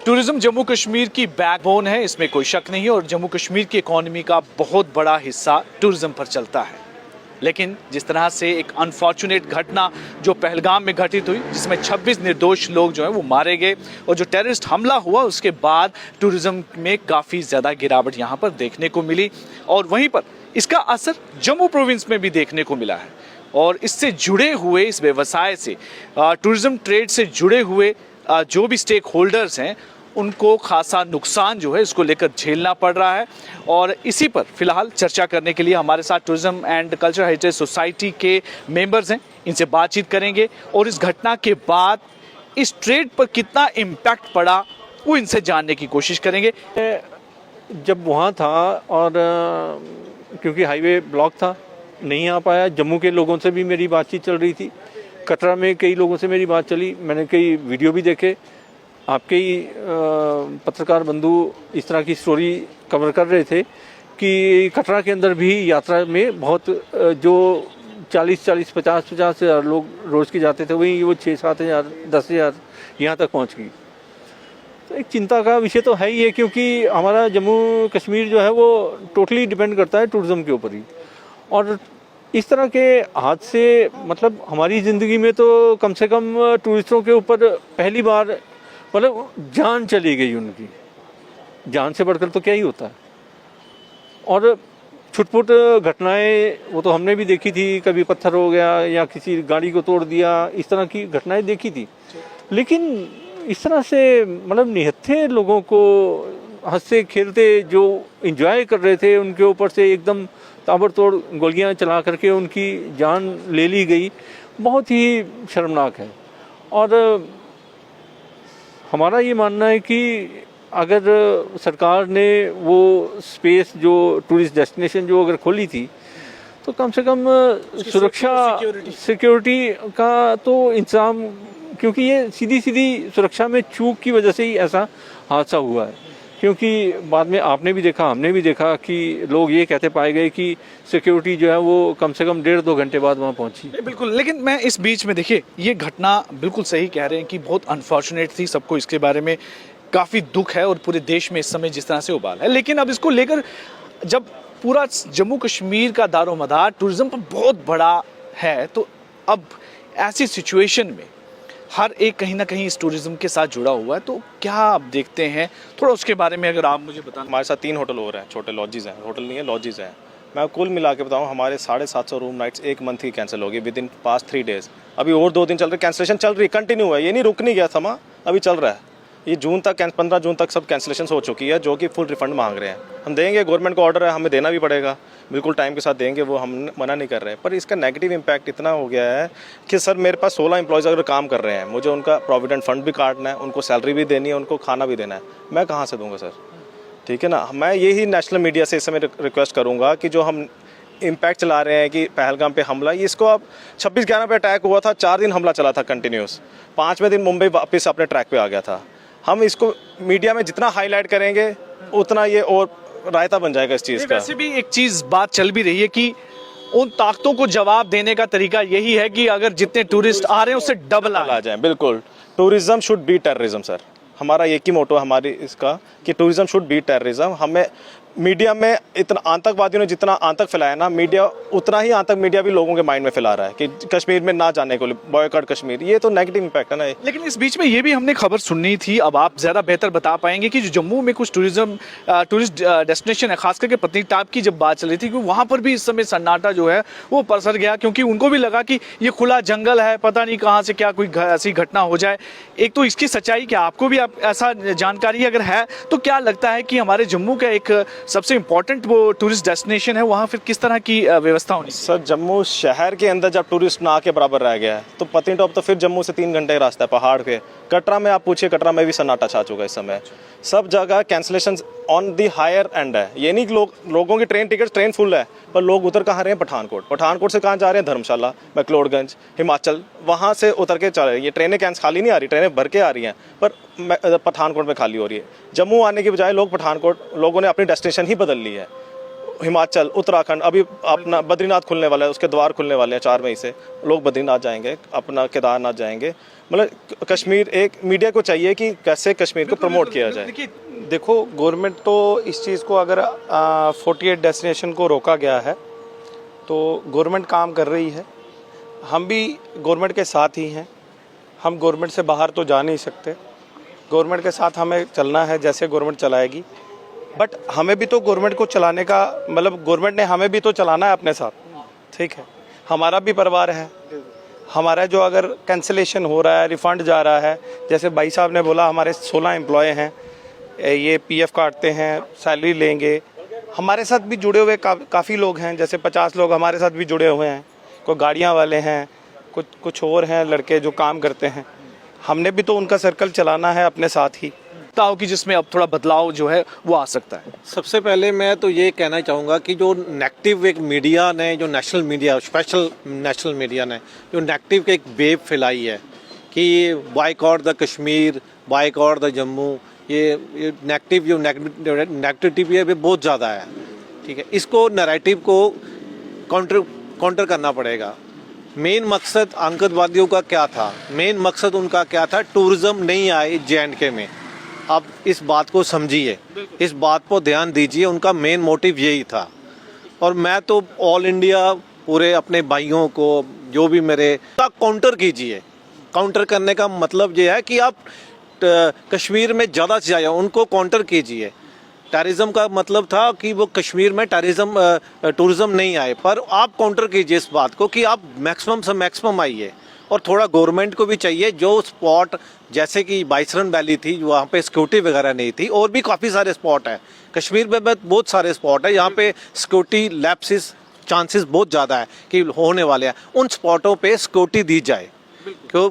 Tourism Jammu Kashmir की backbone है, इसमें कोई शक नहीं है और जम्मू कश्मीर की इकोनॉमी का बहुत बड़ा हिस्सा टूरिज्म पर चलता है। लेकिन जिस तरह से एक अनफॉर्चुनेट घटना जो पहलगाम में घटित हुई, जिसमें 26 निर्दोष लोग जो हैं वो मारे गए और जो टेररिस्ट हमला हुआ उसके बाद टूरिज्म में काफ़ी ज़्यादा गिरावट यहाँ पर देखने को मिली और वहीं पर इसका असर जम्मू प्रोविंस में भी देखने को मिला है। और इससे जुड़े हुए इस व्यवसाय से टूरिज्म ट्रेड से जुड़े हुए जो भी स्टेक होल्डर्स हैं उनको खासा नुकसान जो है इसको लेकर झेलना पड़ रहा है। और इसी पर फिलहाल चर्चा करने के लिए हमारे साथ tourism and culture heritage society के मेंबर्स हैं, इनसे बातचीत करेंगे और इस घटना के बाद इस ट्रेड पर कितना इम्पैक्ट पड़ा वो इनसे जानने की कोशिश करेंगे। जब वहाँ था और क्योंकि हाईवे ब्लॉक था नहीं आ पाया, जम्मू के लोगों से भी मेरी बातचीत चल रही थी, कटरा में कई लोगों से मेरी बात चली, मैंने कई वीडियो भी देखे, आपके ही पत्रकार बंधु इस तरह की स्टोरी कवर कर रहे थे कि कटरा के अंदर भी यात्रा में बहुत जो 40-50 हज़ार लोग रोज़ के जाते थे वहीं वो 6-7 हज़ार 10 हज़ार यहाँ तक पहुँच गई। तो एक चिंता का विषय तो है ही है, क्योंकि हमारा जम्मू कश्मीर जो है वो टोटली डिपेंड करता है टूरिज़्म के ऊपर ही। और इस तरह के हादसे मतलब हमारी ज़िंदगी में तो कम से कम टूरिस्टों के ऊपर पहली बार मतलब जान चली गई, उनकी जान से बढ़कर तो क्या ही होता है। और छुटपुट घटनाएं वो तो हमने भी देखी थी, कभी पत्थर हो गया या किसी गाड़ी को तोड़ दिया, इस तरह की घटनाएं देखी थी। लेकिन इस तरह से मतलब निहत्थे लोगों को हंसते खेलते जो एंजॉय कर रहे थे उनके ऊपर से एकदम ताबड़तोड़ गोलियां चला करके उनकी जान ले ली गई, बहुत ही शर्मनाक है। और हमारा ये मानना है कि अगर सरकार ने वो स्पेस जो टूरिस्ट डेस्टिनेशन जो अगर खोली थी तो कम से कम सुरक्षा सिक्योरिटी का तो इंतजाम, क्योंकि ये सीधी सुरक्षा में चूक की वजह से ही ऐसा हादसा हुआ है। क्योंकि बाद में आपने भी देखा हमने भी देखा कि लोग ये कहते पाए गए कि सिक्योरिटी जो है वो कम से कम 1.5-2 घंटे बाद वहाँ पहुँची। बिल्कुल, लेकिन मैं इस बीच में देखिए ये घटना बिल्कुल सही कह रहे हैं कि बहुत अनफॉर्चुनेट थी, सबको इसके बारे में काफ़ी दुख है और पूरे देश में इस समय जिस तरह से उबाल है। लेकिन अब इसको लेकर जब पूरा जम्मू कश्मीर का दारोमदार टूरिज्म पर बहुत बड़ा है तो अब ऐसी सिचुएशन में हर एक कहीं ना कहीं इस टूरिज्म के साथ जुड़ा हुआ है, तो क्या आप देखते हैं थोड़ा उसके बारे में अगर आप मुझे बताएं। हमारे साथ 3 होटल और हैं, छोटे लॉजेज हैं, होटल नहीं है लॉजेज हैं। मैं कुल मिला के बताऊँ हमारे 750 रूम नाइट्स एक मंथ की कैंसिल हो गई विद इन पास्ट 3 डेज़। अभी और 2 दिन चल रहे, कैंसिलेशन चल रही कंटिन्यू है, ये नहीं रुक नहीं गया थमा, अभी चल रहा है। ये जून तक 15 जून तक सब कैंसिलेशन हो चुकी है, जो कि फुल रिफंड मांग रहे हैं। हम देंगे, गवर्नमेंट का ऑर्डर है, हमें देना भी पड़ेगा, बिल्कुल टाइम के साथ देंगे, वो हम मना नहीं कर रहे हैं। पर इसका नेगेटिव इम्पैक्ट इतना हो गया है कि सर मेरे पास 16 एम्प्लॉयज़ अगर काम कर रहे हैं, मुझे उनका प्रोविडेंट फंड भी काटना है, उनको सैलरी भी देनी है, उनको खाना भी देना है, मैं कहाँ से दूंगा सर? ठीक है ना। मैं यही नेशनल मीडिया से इस समय रिक्वेस्ट करूँगा कि जो हम इम्पैक्ट चला रहे हैं कि पहलगाम पे हमला, इसको अब 26/11 पे अटैक हुआ था, 4 दिन हमला चला था कंटिन्यूस, 5वें दिन मुंबई वापस अपने ट्रैक पे आ गया था। हम इसको मीडिया में जितना हाईलाइट करेंगे उतना ये और रायता बन जाएगा इस चीज़ का। वैसे भी एक चीज़ बात चल भी रही है कि उन ताकतों को जवाब देने का तरीका यही है कि अगर जितने टूरिस्ट आ रहे हैं उससे डबल आ जाए। बिल्कुल, tourism should be terrorism sir, हमारा एक ही मोटो हमारी इसका कि टूरिज्म शुड बी टेररिज्म। हमें मीडिया में इतना आतंकवादियों ने जितना आतंक फैलाया ना, मीडिया उतना ही आतंक मीडिया भी लोगों के माइंड में फैला रहा है कि कश्मीर में ना जाने को, बॉयकॉट कश्मीर, ये तो नेगेटिव इम्पैक्ट है ना। लेकिन इस बीच में ये भी हमने खबर सुननी थी, अब आप ज़्यादा बेहतर बता पाएंगे कि जो जम्मू में कुछ टूरिस्ट डेस्टिनेशन है, खास करके पत्नीटाप की जब बात चल रही थी कि वहाँ पर भी इस समय सन्नाटा जो है वो पसर गया, क्योंकि उनको भी लगा कि ये खुला जंगल है, पता नहीं कहाँ से क्या कोई ऐसी घटना हो जाए। एक तो इसकी सच्चाई क्या आपको भी ऐसा जानकारी अगर है तो क्या लगता है कि हमारे जम्मू का एक सबसे इम्पोर्टेंट वो टूरिस्ट डेस्टिनेशन है, वहाँ फिर किस तरह की व्यवस्था होनी? सर जम्मू शहर के अंदर जब टूरिस्ट ना के बराबर रह गया है तो पत्नीटॉप तो फिर जम्मू से 3 घंटे का रास्ता है पहाड़ के। कटरा में आप पूछिए, कटरा में भी सन्नाटा छा चुका है इस समय, सब जगह cancellation on the higher end है। ये नहीं कि लोगों की ट्रेन फुल है, पर लोग उतर कहाँ रहे हैं? पठानकोट से कहाँ जा रहे हैं? धर्मशाला, मैक्लोडगंज, हिमाचल, वहाँ से उतर के चल रहे हैं। ये ट्रेनें खाली नहीं आ रही, ट्रेनें भर के आ रही हैं, पर पठानकोट में खाली हो रही है। जम्मू आने की बजाय लोगों ने अपनी डेस्टिनेशन ही बदल ली है। हिमाचल, उत्तराखंड, अभी अपना बद्रीनाथ खुलने वाला है, उसके द्वार खुलने वाले हैं 4 मई से, लोग बद्रीनाथ जाएंगे, अपना केदारनाथ जाएंगे। मतलब कश्मीर, एक मीडिया को चाहिए कि कैसे कश्मीर को प्रमोट किया जाए। देखो, गवर्नमेंट तो इस चीज़ को, अगर 48 डेस्टिनेशन को रोका गया है तो गवर्नमेंट काम कर रही है। हम भी गवर्नमेंट के साथ ही हैं, हम गवर्नमेंट से बाहर तो जा नहीं सकते, गवर्नमेंट के साथ हमें चलना है जैसे गवर्नमेंट चलाएगी। बट हमें भी तो गवर्नमेंट को चलाने का, मतलब गवर्नमेंट ने हमें भी तो चलाना है अपने साथ, ठीक है। हमारा भी परिवार है, हमारा जो अगर कैंसिलेशन हो रहा है, रिफ़ंड जा रहा है, जैसे भाई साहब ने बोला हमारे 16 एम्प्लॉय हैं, ये पीएफ काटते हैं, सैलरी लेंगे। हमारे साथ भी जुड़े हुए काफ़ी लोग हैं, जैसे 50 लोग हमारे साथ भी जुड़े हुए हैं, कोई गाड़ियाँ वाले हैं, कुछ और हैं लड़के जो काम करते हैं। हमने भी तो उनका सर्कल चलाना है अपने साथ ही। हो कि जिसमें अब थोड़ा बदलाव जो है वो आ सकता है। सबसे पहले मैं तो ये कहना चाहूँगा कि जो नेगेटिव एक मीडिया ने, जो national media, special national media ने जो नेगेटिव की एक वेव फैलाई है कि boycott the Kashmir, boycott the Jammu, ये नेगेटिव जो नेगेटिविटी है बहुत ज़्यादा है, ठीक है। इसको नैरेटिव को काउंटर करना पड़ेगा। मेन मकसद आतंकवादियों का क्या था? मेन मकसद उनका क्या था? टूरिज्म नहीं आए J&K में। आप इस बात को समझिए, इस बात पर ध्यान दीजिए, उनका मेन मोटिव यही था। और मैं तो ऑल इंडिया पूरे अपने भाइयों को, जो भी मेरे, काउंटर कीजिए। काउंटर करने का मतलब ये है कि आप कश्मीर में ज़्यादा से ज़्यादा उनको काउंटर कीजिए। टूरिज्म का मतलब था कि वो कश्मीर में टूरिज्म नहीं आए, पर आप काउंटर कीजिए इस बात को कि आप मैक्सिमम से मैक्सिमम आइए। और थोड़ा गवर्नमेंट को भी चाहिए, जो स्पॉट जैसे कि बाइसरन वैली थी, वहाँ पे सिक्योरिटी वगैरह नहीं थी, और भी काफ़ी सारे स्पॉट हैं कश्मीर में, बहुत सारे स्पॉट है यहाँ पे सिक्योरिटी लैप्सेस चांसेस बहुत ज़्यादा है कि होने वाले हैं। उन स्पॉटों पे सिक्योरिटी दी जाए, क्यों